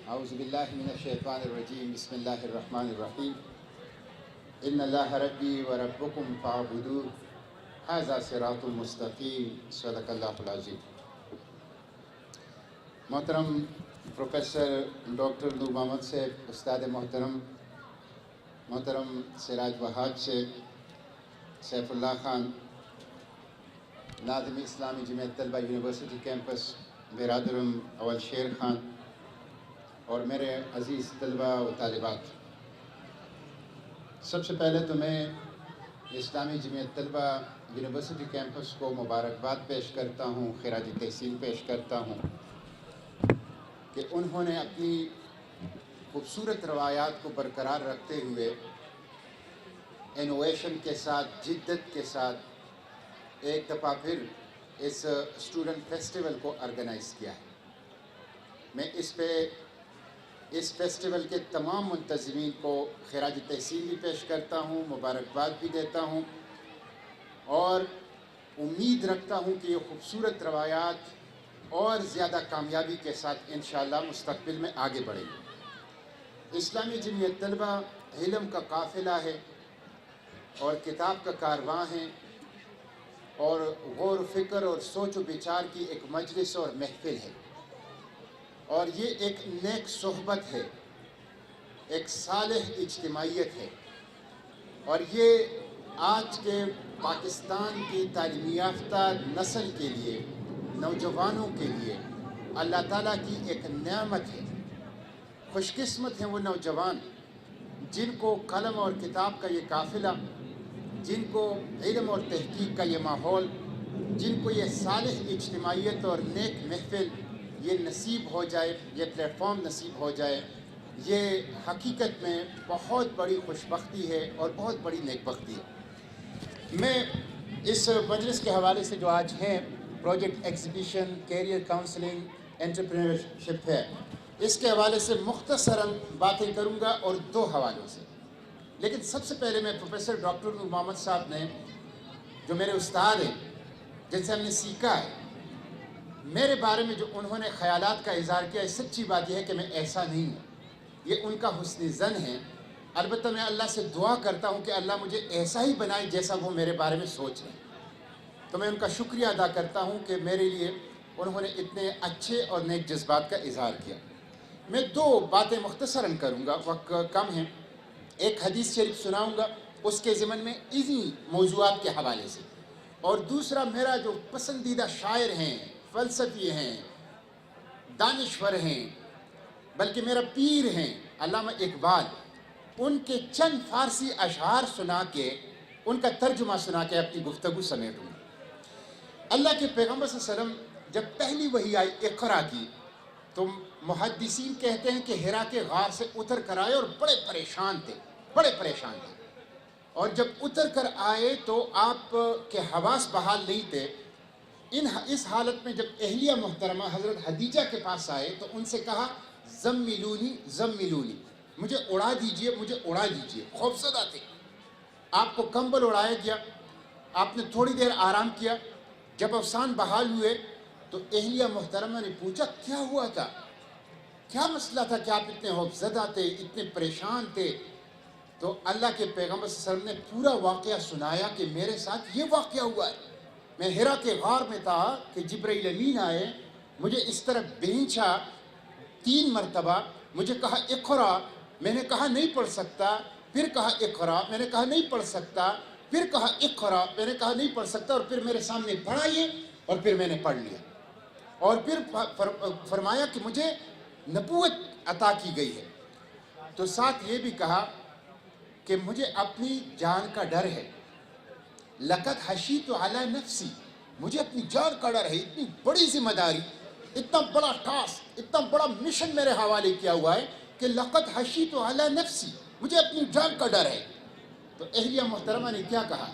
اعوذ باللہ من الشیطان الرجیم بسم اللہ الرحمن الرحیم ان اللہ ربی و ربکم فاعبدوہ ھذا صراط مستقیم صدق اللہ العظیم۔ محترم پروفیسر ڈاکٹر نور محمد صاحب، استاد محترم سراج وہاب صاحب، سیف اللہ خان، ناظم اسلامی جمعیت طلبہ یونیورسٹی کیمپس برادرم اول شیر خان، اور میرے عزیز طلبہ و طالبات، سب سے پہلے تو میں اسلامی جمعیت طلبہ یونیورسٹی کیمپس کو مبارکباد پیش کرتا ہوں، خراج تحسین پیش کرتا ہوں کہ انہوں نے اپنی خوبصورت روایات کو برقرار رکھتے ہوئے انوویشن کے ساتھ، جدت کے ساتھ ایک دفعہ پھر اس اسٹوڈنٹ فیسٹیول کو آرگنائز کیا ہے۔ میں اس فیسٹیول کے تمام منتظمین کو خراج تحسین بھی پیش کرتا ہوں، مبارکباد بھی دیتا ہوں، اور امید رکھتا ہوں کہ یہ خوبصورت روایات اور زیادہ کامیابی کے ساتھ انشاءاللہ مستقبل میں آگے بڑھیں گے۔ اسلامی جمعیت طلبہ علم کا قافلہ ہے اور کتاب کا کارواں ہے، اور غور و فکر اور سوچ و بچار کی ایک مجلس اور محفل ہے، اور یہ ایک نیک صحبت ہے، ایک صالح اجتماعیت ہے، اور یہ آج کے پاکستان کی تعلیم یافتہ نسل کے لیے، نوجوانوں کے لیے اللہ تعالیٰ کی ایک نعمت ہے۔ خوش قسمت ہیں وہ نوجوان جن کو قلم اور کتاب کا یہ قافلہ، جن کو علم اور تحقیق کا یہ ماحول، جن کو یہ صالح اجتماعیت اور نیک محفل یہ نصیب ہو جائے، یہ پلیٹ فارم نصیب ہو جائے۔ یہ حقیقت میں بہت بڑی خوش بختی ہے اور بہت بڑی نیک بختی ہے۔ میں اس مجلس کے حوالے سے جو آج ہیں، project exhibition, career counselling, entrepreneurship ہے، اس کے حوالے سے مختصراً باتیں کروں گا، اور دو حوالوں سے۔ لیکن سب سے پہلے میں پروفیسر ڈاکٹر نور محمد صاحب نے، جو میرے استاد ہیں، جن سے ہم نے سیکھا ہے، میرے بارے میں جو انہوں نے خیالات کا اظہار کیا ہے، سچی بات یہ ہے کہ میں ایسا نہیں ہوں، یہ ان کا حسن ظن ہے۔ البتہ میں اللہ سے دعا کرتا ہوں کہ اللہ مجھے ایسا ہی بنائے جیسا وہ میرے بارے میں سوچ رہے ہیں۔ تو میں ان کا شکریہ ادا کرتا ہوں کہ میرے لیے انہوں نے اتنے اچھے اور نیک جذبات کا اظہار کیا۔ میں دو باتیں مختصراً کروں گا، وقت کم ہے۔ ایک حدیث شریف سناؤں گا اس کے ضمن میں اسی موضوعات کے حوالے سے، اور دوسرا میرا جو پسندیدہ شاعر ہیں، فلسفی ہیں، دانشور ہیں، بلکہ میرا پیر ہیں علامہ اقبال، ان کے چند فارسی اشعار سنا کے، ان کا ترجمہ سنا کے اپنی گفتگو سمیٹوں گا۔ اللہ کے پیغمبر صلی اللہ علیہ وسلم جب پہلی وحی آئی اقرا کی، تو محدثین کہتے ہیں کہ حرا کے غار سے اتر کر آئے اور بڑے پریشان تھے۔ اور جب اتر کر آئے تو آپ کے حواس بحال نہیں تھے۔ اس حالت میں جب اہلیہ محترمہ حضرت خدیجہ کے پاس آئے تو ان سے کہا، زملونی زملونی، مجھے اڑا دیجئے، مجھے اڑا دیجئے۔ خوفزدہ تھے۔ آپ کو کمبل اڑایا گیا، آپ نے تھوڑی دیر آرام کیا۔ جب افسان بحال ہوئے تو اہلیہ محترمہ نے پوچھا، کیا ہوا تھا، کیا مسئلہ تھا کہ آپ اتنے خوفزدہ تھے، اتنے پریشان تھے؟ تو اللہ کے پیغمبر صلی اللہ علیہ وسلم نے پورا واقعہ سنایا کہ میرے ساتھ یہ واقعہ ہوا ہے۔ میں حرا کے غار میں تھا کہ جبرائیل امین آئے، مجھے اس طرح بھینچا 3 مرتبہ، مجھے کہا اقرا، میں نے کہا نہیں پڑھ سکتا، پھر کہا اقرا، میں نے کہا نہیں پڑھ سکتا، پھر کہا اقرا، میں نے کہا نہیں پڑھ سکتا، اور پھر میرے سامنے پڑھا یہ، اور پھر میں نے پڑھ لیا، اور پھر فرمایا کہ مجھے نبوت عطا کی گئی ہے۔ تو ساتھ یہ بھی کہا کہ مجھے اپنی جان کا ڈر ہے، لقد خشیت علی نفسی، مجھے اپنی جان کا ڈر ہے۔ اتنی بڑی ذمہ داری، اتنا بڑا ٹاسک، اتنا بڑا مشن میرے حوالے کیا ہوا ہے کہ لقد خشیت علی نفسی، مجھے اپنی جان کا ڈر ہے۔ تو اہلیہ محترمہ نے کیا کہا؟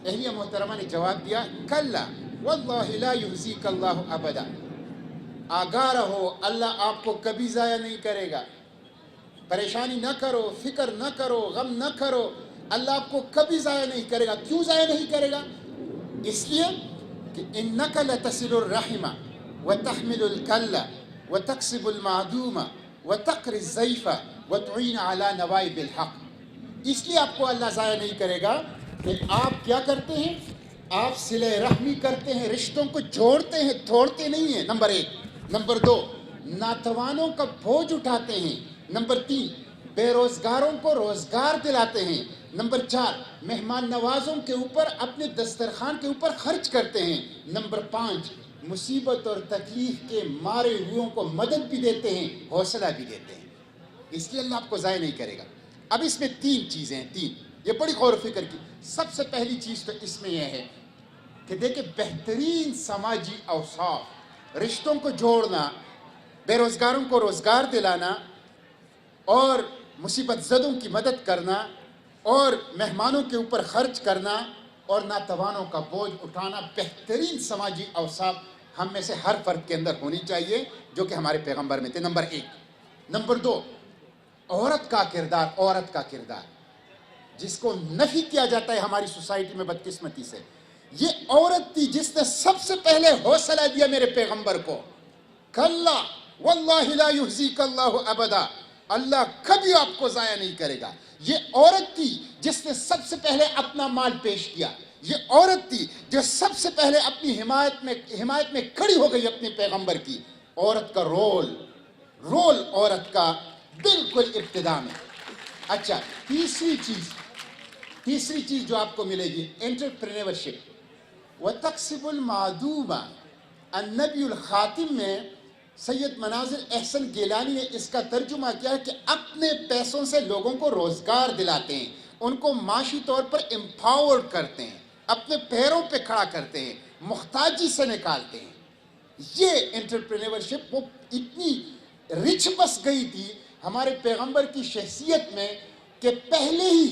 اہلیہ محترمہ نے جواب دیا، کلا واللہ لا یخزیک اللہ ابدا، آگاہ رہو، اللہ آپ کو کبھی ضائع نہیں کرے گا۔ پریشانی نہ کرو، فکر نہ کرو، غم نہ کرو، اللہ آپ کو کبھی ضائع نہیں کرے گا۔ کیوں ضائع نہیں کرے گا؟ اس لیے کہ انک لتصل الرحم وتحمل الکل وتکسب المعدوم وتقر الضیف وتعین علی نوائب الحق. اس لیے آپ کو اللہ ضائع نہیں کرے گا کہ آپ کیا کرتے ہیں, آپ صلہ رحمی کرتے ہیں, رشتوں کو جوڑتے ہیں, توڑتے نہیں ہیں, نمبر 1. نمبر 2, ناتوانوں کا بوجھ اٹھاتے ہیں. نمبر 3, بے روزگاروں کو روزگار دلاتے ہیں. نمبر 4, مہمان نوازوں کے اوپر اپنے دسترخوان کے اوپر خرچ کرتے ہیں. نمبر 5, مصیبت اور تکلیف کے مارے ہوئوں کو مدد بھی دیتے ہیں, حوصلہ بھی دیتے ہیں. اس لیے اللہ آپ کو ضائع نہیں کرے گا. اب اس میں 3 چیزیں ہیں, 3, یہ بڑی غور و فکر کی. سب سے پہلی چیز تو اس میں یہ ہے کہ دیکھیں بہترین سماجی اوصاف, رشتوں کو جوڑنا, بے روزگاروں کو روزگار دلانا, اور مصیبت زدوں کی مدد کرنا, اور مہمانوں کے اوپر خرچ کرنا, اور ناتوانوں کا بوجھ اٹھانا, بہترین سماجی اوصاف ہم میں سے ہر فرد کے اندر ہونی چاہیے جو کہ ہمارے پیغمبر میں تھے. نمبر 1. نمبر 2, عورت کا کردار, عورت کا کردار جس کو نفی کیا جاتا ہے ہماری سوسائٹی میں بدقسمتی سے. یہ عورت تھی جس نے سب سے پہلے حوصلہ دیا میرے پیغمبر کو, کلا واللہ لا یحزیک اللہ ابدا, اللہ کبھی آپ کو ضائع نہیں کرے گا. یہ عورت تھی جس نے سب سے پہلے اپنا مال پیش کیا. یہ عورت تھی جو سب سے پہلے اپنی حمایت میں کھڑی ہو گئی اپنے پیغمبر کی. عورت کا رول عورت کا بالکل ابتدا میں. اچھا, تیسری چیز جو آپ کو ملے گی, انٹرپرینورشپ. وَتَقْسِبُ الْمَعْدُومَ. النبی الخاتم میں سید مناظر احسن گیلانی نے اس کا ترجمہ کیا ہے کہ اپنے پیسوں سے لوگوں کو روزگار دلاتے ہیں, ان کو معاشی طور پر امپاورڈ کرتے ہیں, اپنے پیروں پہ کھڑا کرتے ہیں, محتاجی سے نکالتے ہیں. یہ انٹرپرینورشپ وہ اتنی رچ بس گئی تھی ہمارے پیغمبر کی شخصیت میں کہ پہلے ہی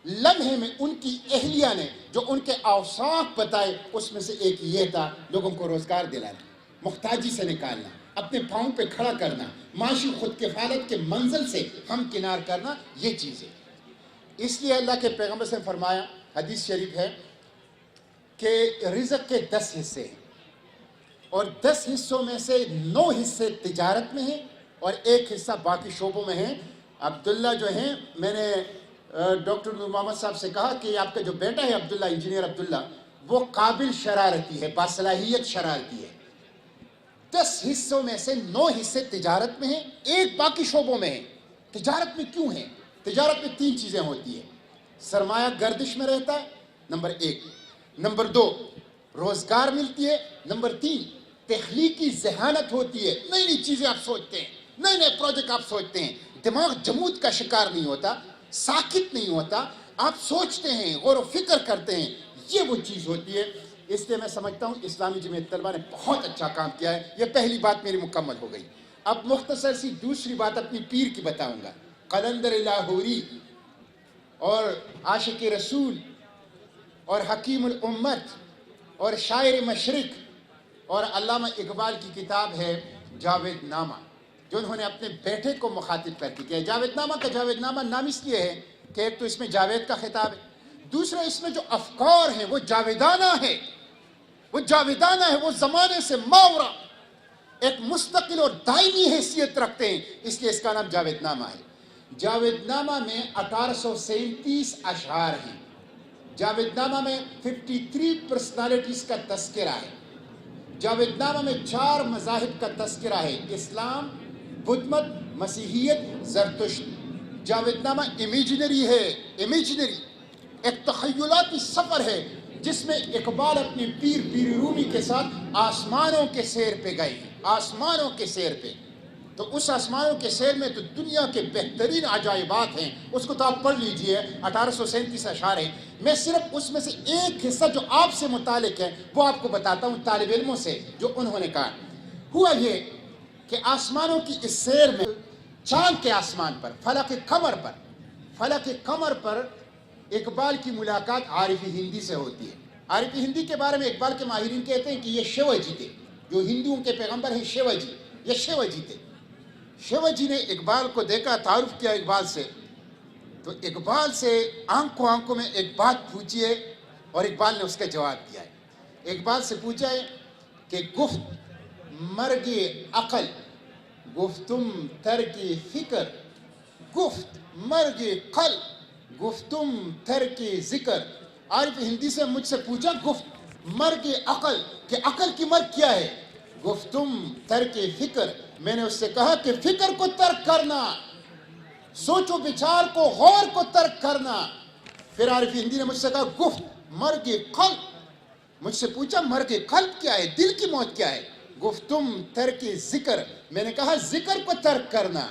لمحے میں ان کی اہلیہ نے جو ان کے اوصاف بتائے اس میں سے ایک یہ تھا, لوگوں کو روزگار دلانا, محتاجی سے نکالنا, اپنے پاؤں پہ کھڑا کرنا, معاشی خود کفالت کے منزل سے ہم کنار کرنا. یہ چیزیں اس لیے اللہ کے پیغمبر سے فرمایا, حدیث شریف ہے کہ رزق کے 10 حصے ہیں اور 10 حصوں میں سے 9 حصے تجارت میں ہیں اور 1 حصہ باقی شعبوں میں ہیں. عبداللہ جو ہیں, میں نے ڈاکٹر نور محمد صاحب سے کہا کہ آپ کا جو بیٹا ہے عبداللہ, انجینئر عبداللہ, وہ قابل شرارتی ہے, باصلاحیت شرارتی ہے. 10 حصوں میں سے 9 حصے تجارت میں ہیں, 1 باقی شعبوں میں ہے. تجارت میں کیوں ہے؟ تجارت میں 3 چیزیں ہوتی ہیں. سرمایہ گردش میں رہتا ہے, نمبر 1. نمبر 2, روزگار ملتی ہے. نمبر 3, تخلیقی ذہانت ہوتی ہے, نئی نئی چیزیں آپ سوچتے ہیں, نئے نئے پروجیکٹ آپ سوچتے ہیں, دماغ جمود کا شکار نہیں ہوتا, ساکت نہیں ہوتا, آپ سوچتے ہیں, غور و فکر کرتے ہیں. یہ وہ چیز ہوتی ہے. اس لیے میں سمجھتا ہوں اسلامی جمعیت طلبہ نے بہت اچھا کام کیا ہے. یہ پہلی بات میری مکمل ہو گئی. اب مختصر سی دوسری بات اپنی پیر کی بتاؤں گا. قلندر لاہوری اور عاشق رسول اور حکیم الامت اور شاعر مشرق اور علامہ اقبال کی کتاب ہے جاوید نامہ, جو انہوں نے اپنے بیٹے کو مخاطب کر کے کیا ہے. جاوید نامہ کا جاوید نامہ نام اس لیے ہے کہ ایک تو اس میں جاوید کا خطاب ہے, دوسرا اس میں جو افکار ہیں وہ جاویدانہ ہے, وہ زمانے سے ماورا ایک مستقل اور دائمی حیثیت رکھتے ہیں, اس لیے اس کا نام جاوید نامہ ہے. جاوید نامہ میں 1837 اشعار ہیں. جاوید نامہ میں 53 پرسنالٹیز کا تذکرہ ہے. جاوید نامہ میں 4 مذاہب کا تذکرہ ہے, اسلام, بدھ مت, مسیحیت, زرتشت. جاوید نامہ امیجنری ہے, ایک تخیلاتی سفر ہے جس میں اقبال اپنے پیر رومی کے ساتھ آسمانوں کے سیر پہ گئے, آسمانوں کے سیر پہ. تو اس آسمانوں کے سیر میں تو دنیا کے بہترین عجائبات ہیں, اس کو تو آپ پڑھ لیجئے. 1837 اشعار ہیں. میں صرف اس میں سے ایک حصہ جو آپ سے متعلق ہے وہ آپ کو بتاتا ہوں طالب علموں سے, جو انہوں نے کہا. ہوا یہ کہ آسمانوں کی اس سیر میں چاند کے آسمان پر, فلک قمر پر اقبال کی ملاقات عارف ہندی سے ہوتی ہے. عارف ہندی کے بارے میں اقبال کے ماہرین کہتے ہیں کہ یہ شیو جی تھے, جو ہندوؤں کے پیغمبر ہیں شیو جی, یہ شیو جی تھے. شیو جی نے اقبال کو دیکھا, تعارف کیا اقبال سے, تو اقبال سے آنکھوں میں ایک بات پوچھی ہے اور اقبال نے اس کا جواب دیا ہے. اقبال سے پوچھا ہے کہ گفت مرگ عقل گفتم ترک فکر، گفت مرگ قلب، گفتم ترک ذکر. عارف ہندی سے مجھ سے پوچھا گفت مرگ عقل، کہ عقل کی مرگ کیا ہے؟ گفتم ترک فکر، میں نے اس سے کہا کہ فکر کو ترک کرنا، سوچ و بچار کو، غور کو ترک کرنا. پھر عارف ہندی نے مجھ سے کہا گفت مرگ قلب، مجھ سے پوچھا مرگ قلب کیا ہے، دل کی موت کیا ہے؟ گفتم ترک ذکر، میں نے کہا ذکر کو ترک کرنا.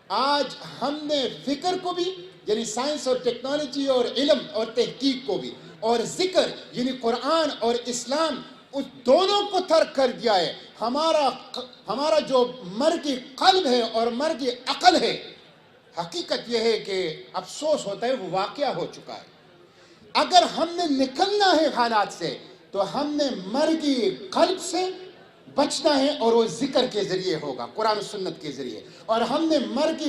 آج ہم نے فکر کو بھی، یعنی سائنس اور ٹیکنالوجی اور علم اور تحقیق کو بھی، اور ذکر یعنی قرآن اور اسلام، اس دونوں کو ترک کر دیا ہے. ہمارا جو مرگ قلب ہے اور مرگ عقل ہے، حقیقت یہ ہے کہ افسوس ہوتا ہے وہ واقعہ ہو چکا ہے. اگر ہم نے نکلنا ہے حالات سے تو ہم نے مرگ قلب سے بچنا ہے، اور وہ ذکر کے ذریعے ہوگا، قرآن و سنت کے ذریعے. اور ہم نے مرگ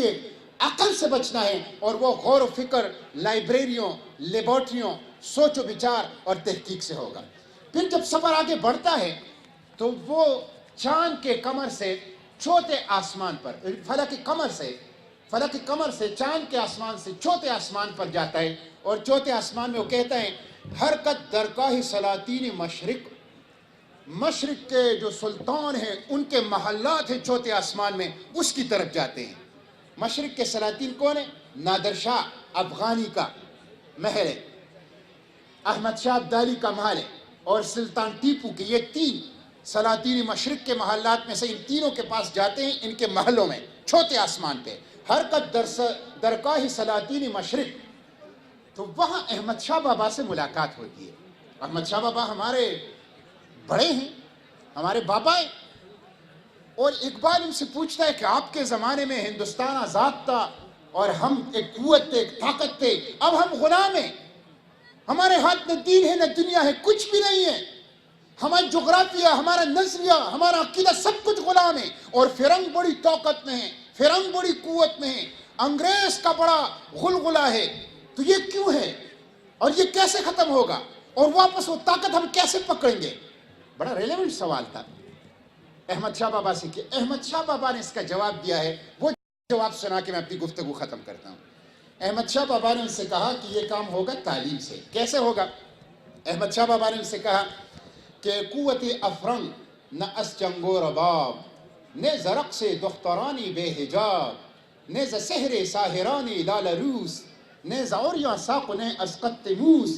عقل سے بچنا ہے، اور وہ غور و فکر، لائبریریوں، لیبارٹریوں، سوچ و بچار اور تحقیق سے ہوگا. پھر جب سفر آگے بڑھتا ہے تو وہ چاند کے کمر سے چوتھے آسمان پر، فلک کی کمر سے چاند کے آسمان سے چوتھے آسمان پر جاتا ہے. اور چوتھے آسمان میں وہ کہتا ہے حرکت درگاہ سلاطین مشرق، مشرق کے جو سلطان ہیں ان کے محلات ہیں چوتھے آسمان میں، اس کی طرف جاتے ہیں. مشرق کے سلاطین کون ہیں؟ نادر شاہ افغانی کا محل ہے، احمد شاہ ابدالی کا محل ہے، اور سلطان ٹیپو کے. یہ تین سلاطین مشرق کے محلات میں سے ان تینوں کے پاس جاتے ہیں، ان کے محلوں میں چوتھے آسمان پہ. حرکت درگاہ سلاطین مشرق. تو وہاں احمد شاہ بابا سے ملاقات ہوتی ہے. احمد شاہ بابا ہمارے بڑے ہیں، ہمارے بابا ہیں. اور اقبال ان سے پوچھتا ہے کہ آپ کے زمانے میں ہندوستان آزاد تھا اور ہم ایک قوت تھے، ایک طاقت تھے، اب ہم غلام ہیں. ہمارے ہاتھ نہ دین ہے نہ دنیا ہے، کچھ بھی نہیں ہے. ہماری جغرافیہ، ہمارا نظریہ، ہمارا عقیدہ سب کچھ غلام ہے. اور فرنگ بڑی طاقت میں ہے، فرنگ بڑی قوت میں ہے، انگریز کا بڑا غلغلہ ہے. تو یہ کیوں ہے اور یہ کیسے ختم ہوگا، اور واپس وہ طاقت ہم کیسے پکڑیں گے؟ بڑا ریلیونٹ سوال تھا احمد شاہ بابا سے. کہ احمد شاہ بابا نے اس کا جواب دیا ہے. وہ جواب سنا کے میں اپنی گفتگو ختم کرتا ہوں. احمد شاہ بابا نے ان سے کہا کہ یہ کام ہوگا تعلیم سے. کیسے ہوگا؟ احمد شاہ بابا نے ان سے کہا کہ قوت افرنگ نہ اس جنگ و رباب، نے زرق سے دخترانی بے حجاب، نے ز سحر ساحرانی لال روس، نے زوریاں ساق نے از قط موس.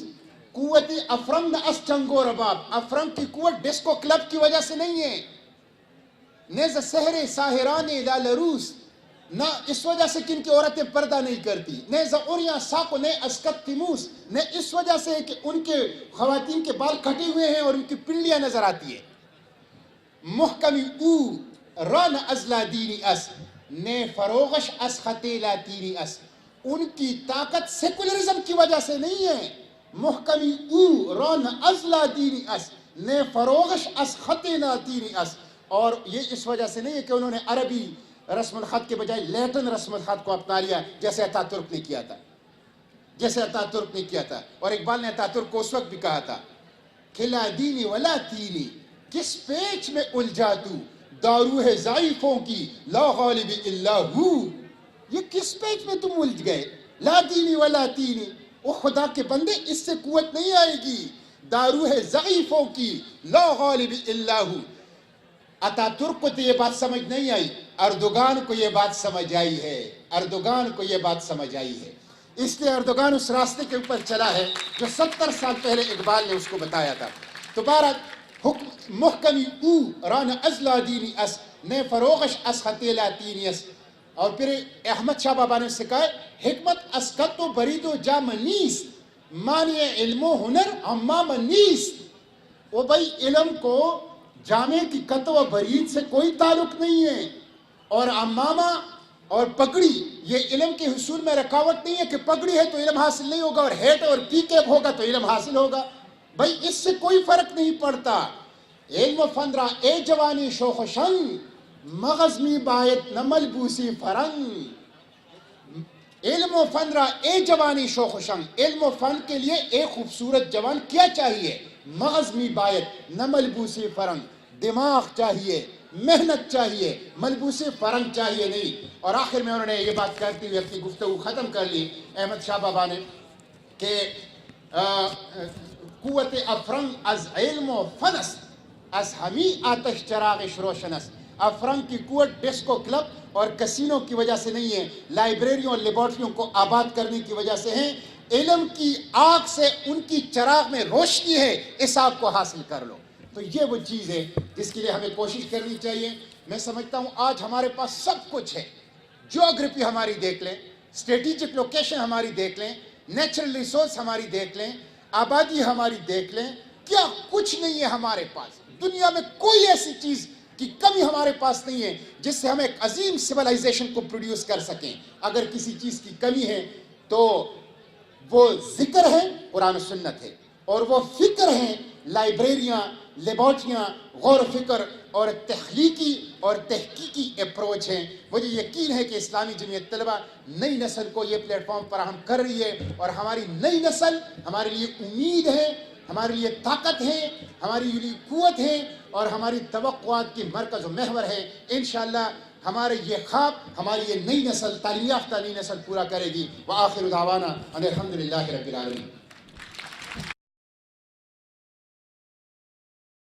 قوت افرنگ نہ اس جنگ و رباب، افرنگ کی قوت ڈسکو کلب کی وجہ سے نہیں ہے. نیز سحر ساحرانی لال روس، نہ اس وجہ سے کہ ان کی عورتیں پردہ نہیں کرتی. نیز اوریاں ساقو نے اسکت تیموس، نے اس وجہ سے کہ ان کے خواتین کے بال کٹے ہوئے ہیں اور ان کی پنڈلیاں نظر آتی ہیں. محکمی او ران ازلا دینی اس، نے فروغش اس خطی لاتینی اس. ان کی طاقت سیکولرزم کی وجہ سے نہیں ہے. محکمی او ران ازلا دینی اس، نے فروغش اس خطی لاتینی اس. اور یہ اس وجہ سے نہیں ہے کہ انہوں نے عربی رسم الخط کے بجائے لیٹن رسم الخط کو اپنا لیا، جیسے اتا ترک نے کیا تھا. اور اقبال نے اتا ترک کو اس وقت بھی کہا تھا کھلا دینی ولا تینی، کس پیچ میں الجھا تو، دارو ہے ضعیفوں کی لا غالب الا ہو. یہ کس پیچ میں تم الجھ گئے؟ لا دینی ولا تینی، او خدا کے بندے اس سے قوت نہیں آئے گی. دارو ہے ضعیفوں کی لا غالب الا ہو. اتا ترک کو تو یہ بات سمجھ نہیں آئی، اردوغان کو یہ بات سمجھ آئی ہے. اس لیے اردوغان اس راستے کے اوپر چلا ہے جو 70 سال پہلے اقبال نے اس کو بتایا تھا. تو بہرحال محکمی او ران ازلا دینی اس، نے فروغش اس خطی لاتینی اس. اور پھر احمد شاہ بابا نے سے کہا حکمت اسکت و برید و جام نیست، مانی علم و ہنر امام نیست. وہ بھائی علم کو جامع کی قط و برید سے کوئی تعلق نہیں ہے، اور امامہ اور پگڑی یہ علم کے حصول میں رکاوٹ نہیں ہے کہ پگڑی ہے تو علم حاصل نہیں ہوگا، اور ہیٹ اور پی کیپ ہوگا تو علم حاصل ہوگا. بھائی اس سے کوئی فرق نہیں پڑتا. علم و فن را اے جوانی شوخ و شنگ، مغز می باید نمل بوسی فرنگ. علم و فن را اے جوانی شوخ و شنگ، علم و فن کے لیے ایک خوبصورت جوان کیا چاہیے؟ مغز می باید نمل بوسی فرنگ، دماغ چاہیے محنت چاہیے, ملبوس فرنگ چاہیے نہیں. اور آخر میں انہوں نے یہ بات کرتے ہوئے اپنی گفتگو ختم کر لی احمد شاہ بابا نے کہ قوت افرنگ از علم و فنس از ہمی آتش چراغ روشنس. افرنگ کی قوت ڈسکو کلب اور کسینوں کی وجہ سے نہیں ہے, لائبریریوں اور لیبارٹریوں کو آباد کرنے کی وجہ سے ہیں. علم کی آگ سے ان کی چراغ میں روشنی ہے, اس آگ کو حاصل کر لو. تو یہ وہ چیز ہے جس کے لیے ہمیں کوشش کرنی چاہیے. میں سمجھتا ہوں آج ہمارے پاس سب کچھ ہے. جیوگرافی ہماری دیکھ لیں, اسٹریٹجک لوکیشن ہماری دیکھ لیں, نیچرل ریسورس ہماری دیکھ لیں, آبادی ہماری دیکھ لیں, کیا کچھ نہیں ہے ہمارے پاس. دنیا میں کوئی ایسی چیز کی کمی ہمارے پاس نہیں ہے جس سے ہم ایک عظیم سویلائزیشن کو پروڈیوس کر سکیں. اگر کسی چیز کی کمی ہے تو وہ ذکر ہے, قرآن و سنت ہے, اور وہ فکر ہیں, لائبریریاں, لیبارٹریاں, غور و فکر اور تخلیقی اور تحقیقی اپروچ ہیں. مجھے یقین ہے کہ اسلامی جمعیت طلبہ نئی نسل کو یہ پلیٹ فارم فراہم کر رہی ہے, اور ہماری نئی نسل ہمارے لیے امید ہے, ہمارے لیے طاقت ہے, ہماری لیے قوت ہے, اور ہماری توقعات کی مرکز و محور ہے. انشاءاللہ ہمارے یہ خواب ہماری یہ نئی نسل, تعلیم یافتہ نئی نسل پورا کرے گی. وآخر دعوانا ان الحمدللہ رب العالمین.